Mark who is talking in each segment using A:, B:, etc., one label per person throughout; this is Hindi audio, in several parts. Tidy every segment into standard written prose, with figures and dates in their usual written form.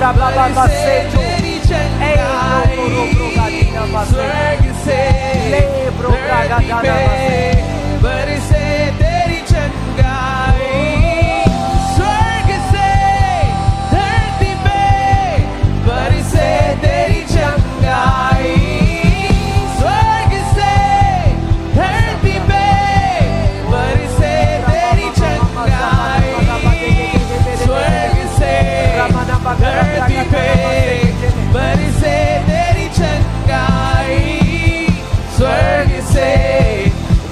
A: तेरी चंगाई स्वर्ग से धरती पे बरसे तेरी चंगाई स्वर्ग से धरती पे बरसे तेरी चंगाई स्वर्ग से धरती पे बरसे तेरी चंगाई स्वर्ग से धरती पे बरसे तेरी चंगाई स्वर्ग से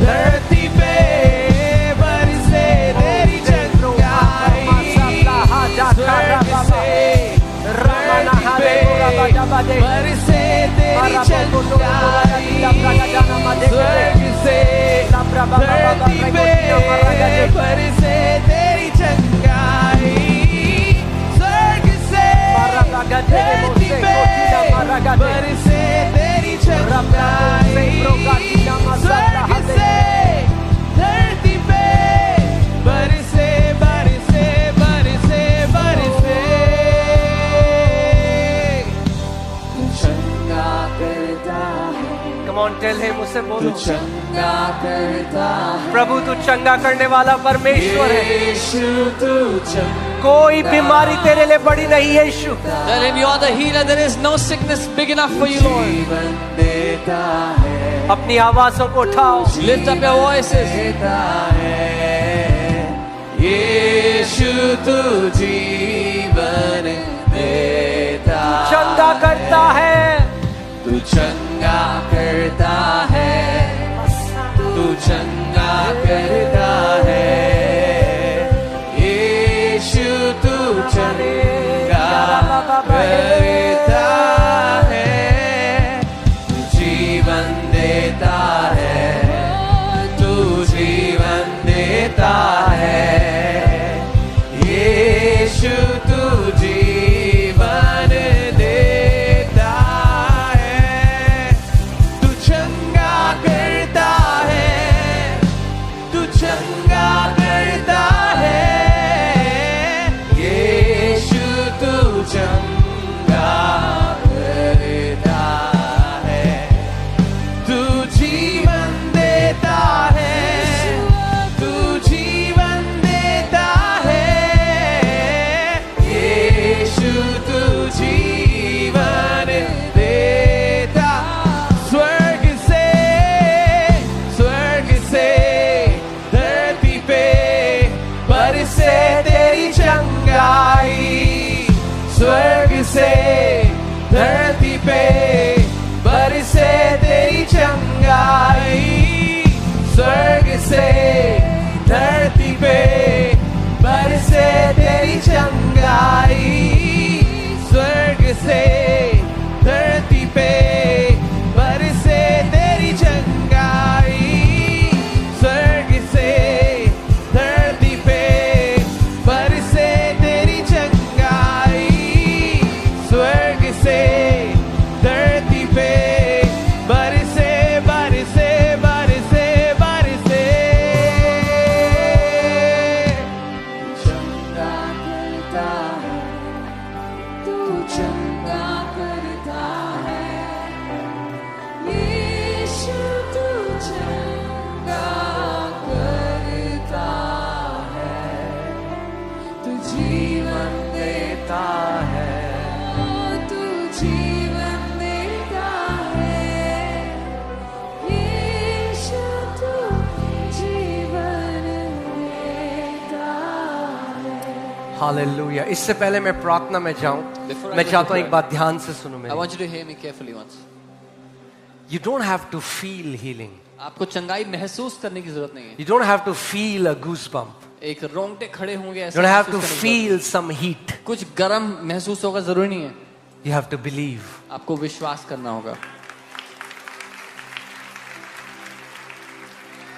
A: धरती पे बरसे तेरी चंगाई स्वर्ग से धरती पे बरसे तेरी चंगाई स्वर्ग से धरती पे बरसे तेरी चंगाई स्वर्ग से धरती पे बरसे तेरी चंगाई स्वर्ग से धरती पे बरसे बरसे बरसे बरसे तू चंगा करता है
B: Come on, tell him, उससे
A: तू
B: बोलो
A: चंगा करता है
B: प्रभु तू चंगा करने वाला परमेश्वर है
A: यीशु तू चंगा
B: कोई बीमारी तेरे लिए बड़ी नहीं है यीशु
C: Tell him you are the healer. There is no sickness big enough for you, Lord.
A: जीवन देता है
B: अपनी आवाजों को उठाओ
C: Lift up your voices.
A: देता है यीशु तू जीवन देता
B: चंगा करता है
A: तू चंगा करता है तू चंगा करता है यीशु तू चंगा करता है तू जीवन देता है तू जीवन देता है यीशु तू जीवन देता है तू चंगा करता है तू चंगा करता है यीशु तू चंगा करता है तू जीवन देता है तू जीवन देता है यीशु तू जीवन देता स्वर्ग से धरती पे बरसे तेरी चंगाई स्वर्ग से धरती पे बरसे तेरी चंगाई स्वर्ग से धरती पे बरसे तेरी चंगाई स्वर्ग से धरती पे बरसे तेरी चंगाई स्वर्ग से धरती पे बरसे तेरी चंगाई स्वर्ग से धरती पे बरसे बरसे बरसे बरसे चंगा करता है तू चंगा करता है यीशु तू चंगा करता है तू जीवन देता है तू जीवन देता है यीशु तू जीवन देता है
B: हालेलुया इससे पहले मैं प्रार्थना में जाऊं
C: Before I
B: मैं
C: go to
B: चाहता हूं एक
C: prayer,
B: बात ध्यान से सुनो
C: I
B: मेरी
C: want you to hear me carefully once.
B: You don't have to feel healing.
C: आपको चंगाई महसूस करने की जरूरत नहीं है
B: You don't have to feel a goosebump.
C: एक रोंगटे खड़े होंगे
B: You
C: ऐसा
B: don't have to
C: महसूस करने की
B: feel some heat.
C: जरूरत- कुछ गरम महसूस होगा जरूरी नहीं है
B: You have to believe.
C: आपको विश्वास करना होगा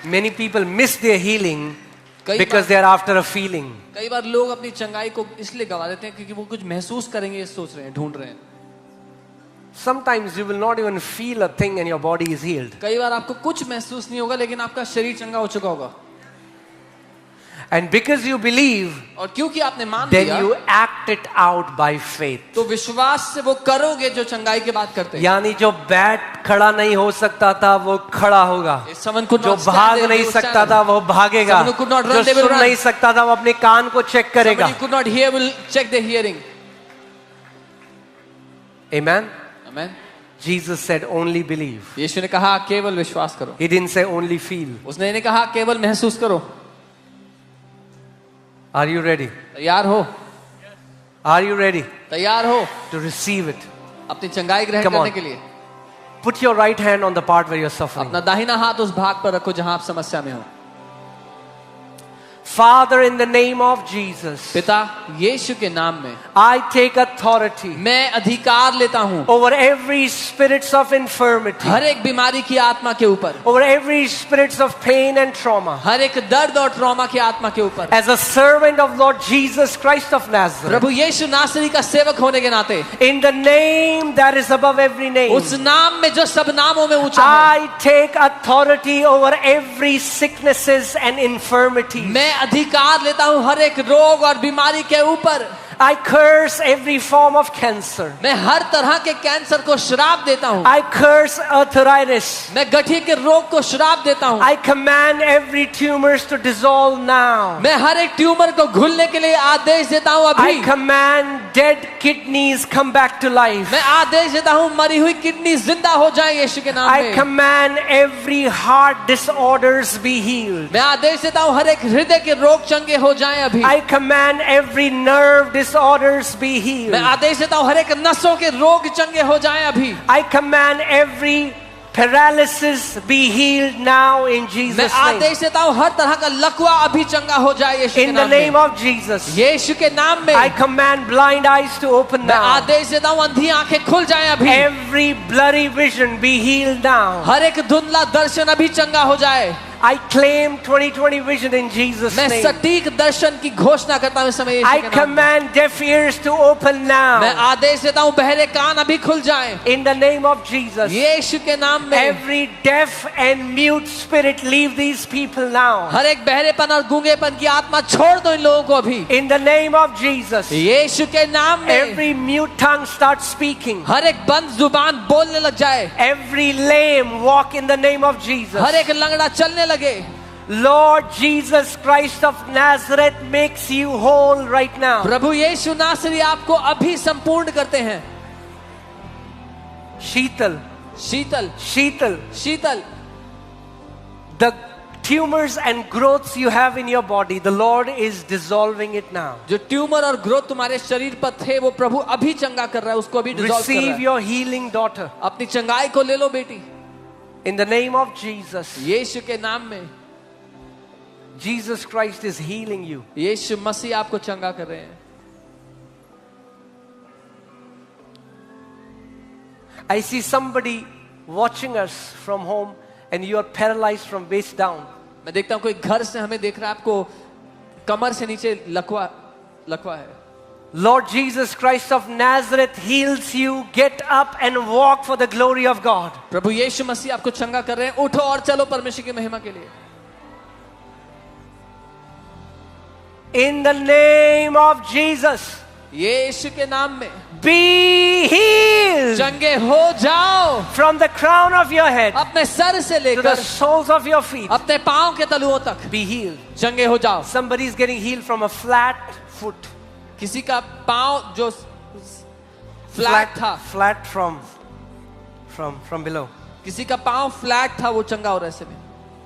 B: Many people miss their healing
C: कई
B: because
C: bar-
B: they are after a feeling.
C: कई बार लोग अपनी चंगाई को इसलिए गवा देते हैं क्योंकि वो कुछ महसूस करेंगे ये सोच रहे हैं ढूंढ रहे हैं
B: Sometimes you will not even feel a thing and your body is healed.
C: कई बार आपको कुछ महसूस नहीं होगा लेकिन आपका शरीर चंगा हो चुका होगा
B: And because you believe,
C: और क्योंकि आपने मान
B: then
C: लिया,
B: you act it out by faith.
C: तो विश्वास से वो करोगे जो चंगाई की बात करते हैं।
B: यानी जो बैठ खड़ा नहीं हो सकता था वो खड़ा होगा,
C: Someone could
B: जो
C: not stand,
B: भाग
C: they
B: नहीं
C: will
B: सकता
C: stand.
B: था वो भागेगा,
C: Someone who could not run,
B: जो
C: they will
B: सुन
C: run.
B: नहीं सकता था वो अपने कान को चेक करेगा.
C: Somebody who could not hear will check their hearing.
B: Amen.
C: Amen.
B: Jesus said only believe.
C: यीशु ने कहा केवल विश्वास करो।
B: He didn't say only feel.
C: उसने नहीं कहा केवल महसूस करो।
B: Are you ready?
C: तैयार हो?
B: Are you ready
C: तैयार हो
B: to receive it?
C: अपनी चंगाई ग्रहण
B: Come on.
C: करने के लिए?
B: Put your right hand on the part where you're suffering.
C: अपना दाहिना हाथ उस भाग पर रखो जहां आप समस्या में हो।
B: Father, in the name of Jesus,
C: पिता यीशु के नाम में
B: I take authority
C: मैं अधिकार लेता हूँ
B: over every spirits of infirmity,
C: हर एक बीमारी की आत्मा के ऊपर,
B: over every spirits of pain and trauma.
C: हर एक दर्द और ट्रॉमा की आत्मा के ऊपर।
B: As a servant of Lord Jesus Christ of Nazareth,
C: प्रभु यीशु नासरी का सेवक होने के नाते
B: in the name that is above every name,
C: उस नाम में जो सब नामों में ऊंचा है,
B: I take authority over every sicknesses and infirmities.
C: मैं अधिकार लेता हूँ हर एक रोग और बीमारी के ऊपर।
B: I curse every form of cancer.
C: मैं हर तरह के कैंसर को श्राप देता हूँ।
B: I curse arthritis.
C: मैं गठिया के रोग को श्राप देता हूँ।
B: I command every tumors to dissolve now.
C: मैं हर एक ट्यूमर को घुलने के लिए आदेश देता हूँ अभी।
B: I command dead kidneys come back to life.
C: मैं आदेश देता हूँ मरी हुई किडनी जिंदा हो जाए यीशु के नाम
B: I
C: में।
B: command every heart disorders be healed.
C: मैं आदेश देता हूँ हर एक हृदय के रोग चंगे हो जाएं अभी।
B: I command every nerve disorders be healed.
C: मैं आदेश देता हूँ हर एक नसों के रोग चंगे हो जाएं अभी।
B: I command every paralysis be healed now in
C: मैं
B: Jesus' name.
C: आदेश देता हूँ हर तरह का लकवा अभी चंगा हो जाए यीशु के
B: In the
C: नाम
B: name
C: में।
B: of Jesus,
C: यीशु के नाम में
B: I command blind eyes to open
C: मैं
B: now.
C: आदेश देता हूँ अंधी आंखें खुल जाएं अभी।
B: Every blurry vision be healed now.
C: हर एक धुंधला दर्शन अभी चंगा हो जाए।
B: I claim 2020 vision in Jesus'
C: मैं
B: name.
C: सटीक दर्शन की घोषणा करता हूँ इस समय यीशु
B: I
C: के नाम में।
B: command deaf ears to open
C: मैं
B: now.
C: आदेश देता हूँ बहरे कान अभी खुल जाएं
B: In the name of Jesus,
C: यीशु के नाम में।
B: every deaf and mute spirit leave these people now.
C: हर एक बहरेपन और गूंगेपन की आत्मा छोड़ दो इन लोगों को अभी
B: In the name of Jesus,
C: यीशु के नाम में।
B: every mute tongue start speaking.
C: हर एक बंद जुबान बोलने लग जाए।
B: Every lame walk in the name of Jesus.
C: हर एक लंगड़ा चलने लगे।
B: Lord Jesus Christ of Nazareth makes you whole right now.
C: प्रभु यीशु नासरी आपको अभी संपूर्ण करते हैं।
B: Sheetal,
C: Sheetal
B: Sheetal,
C: Sheetal
B: the tumors and growths you have in your body, the Lord is dissolving it now.
C: जो ट्यूमर और ग्रोथ तुम्हारे शरीर पर थे वो प्रभु अभी चंगा कर रहा है, उसको अभी डिसॉल्व कर रहा
B: Receive
C: है।
B: your healing, daughter.
C: अपनी चंगाई को ले लो बेटी
B: In the name of Jesus,
C: यीशु के नाम में।
B: Jesus Christ is healing you.
C: यीशु मसीह आपको चंगा कर रहे हैं।
B: I see somebody watching us from home and you are paralyzed from waist down.
C: मैं देखता हूँ कोई घर से हमें देख रहा है, आपको कमर से नीचे लकवा है।
B: Lord Jesus Christ of Nazareth heals you. Get up and walk for the glory of God.
C: प्रभु यीशु मसीह आपको चंगा कर रहे हैं, उठो और चलो परमेश्वर की महिमा के लिए।
B: In the name of Jesus,
C: यीशु के नाम में
B: be healed
C: चंगे हो जाओ।
B: from the crown of your head
C: अपने सर से
B: to the
C: लेकर
B: soles of your feet.
C: अपने पांव के तलुओं तक
B: Be healed.
C: चंगे हो जाओ।
B: Somebody is getting healed from a flat foot.
C: किसी का पांव जो फ्लैट था,
B: Flat from below.
C: किसी का पांव फ्लैट था वो चंगा हो रहा है। ऐसे में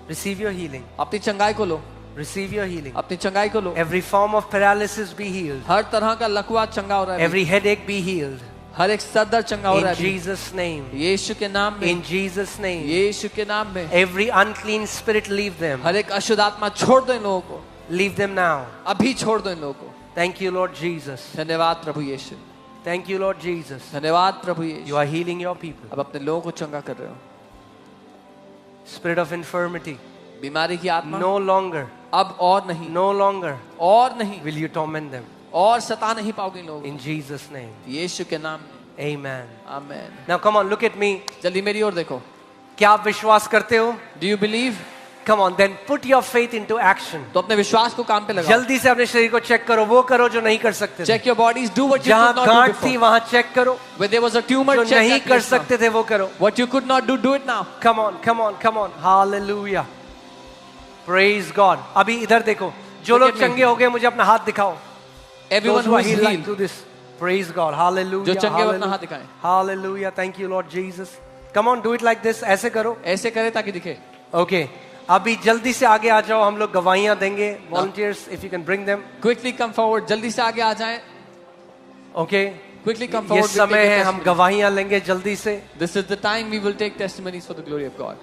B: Receive your healing.
C: अपनी चंगाई को लो,
B: Receive your healing.
C: अपनी चंगाई को लो।
B: Every form of paralysis be healed.
C: हर तरह का लकवा चंगा हो रहा है।
B: Every headache be healed.
C: हर एक सर दर्द चंगा हो रहा
B: In
C: है।
B: Jesus' name.
C: यीशु के नाम में,
B: In Jesus' name.
C: यीशु के नाम में।
B: Every unclean spirit leave them.
C: हर एक अशुद्ध आत्मा छोड़ दो इन लोगों को,
B: Leave them now.
C: अभी छोड़ दो इन लोगों को।
B: Thank you, Lord Jesus.
C: धन्यवाद प्रभु यीशु,
B: Thank you, Lord Jesus.
C: धन्यवाद प्रभु
B: You
C: Yeshu.
B: are healing your people.
C: अब अपने लोगों को चंगा कर रहे हो।
B: Spirit of infirmity,
C: बीमारी की आत्मा
B: no longer,
C: अब और नहीं,
B: no longer
C: और नहीं,
B: will you torment them.
C: और सता नहीं पाओगे इन लोगों
B: In Jesus' name.
C: को। यीशु के नाम में,
B: Amen.
C: Amen.
B: Now come on, look at me.
C: जल्दी मेरी ओर देखो।
B: क्या आप विश्वास करते हो?
C: Do you believe?
B: Come on, then put your faith into action.
C: तो अपने विश्वास को काम पे लगाओ.
B: जल्दी से अपने शरीर को चेक करो, वो करो जो नहीं कर सकते थे.
C: Check your bodies, do what you
B: जहाँ
C: could not do
B: गांठ
C: before.
B: थी वहाँ चेक करो,
C: Where there was a tumor,
B: जो
C: check
B: नहीं
C: that
B: कर
C: place now.
B: सकते थे वो करो.
C: What you could not do it now.
B: Come on, come on, come on. Hallelujah. Praise God. अभी इधर देखो, जो
C: Look
B: लोग
C: at me.
B: चंगे हो गए मुझे अपना हाथ दिखाओ.
C: Everyone
B: Those
C: who
B: who are
C: is
B: healed, like,
C: healed.
B: do this. Praise God. Hallelujah.
C: जो चंगे हो अपना
B: Hallelujah.
C: हाथ दिखाएं.
B: Hallelujah. Thank you Lord Jesus. Come on, do it like this. ऐसे करो.
C: ऐसे करे ताकि दिखे.
B: Okay. अभी जल्दी से आगे आ जाओ, हम लोग गवाहियां देंगे. Volunteers, if you can bring them.
C: Quickly come forward. जल्दी से आगे आ जाएं.
B: Okay.
C: Quickly come
B: ये
C: forward. We'll
B: समय
C: take
B: है,
C: your
B: हम
C: testimony.
B: गवाहियां लेंगे जल्दी से.
C: This is the time we will take testimonies for the glory of God.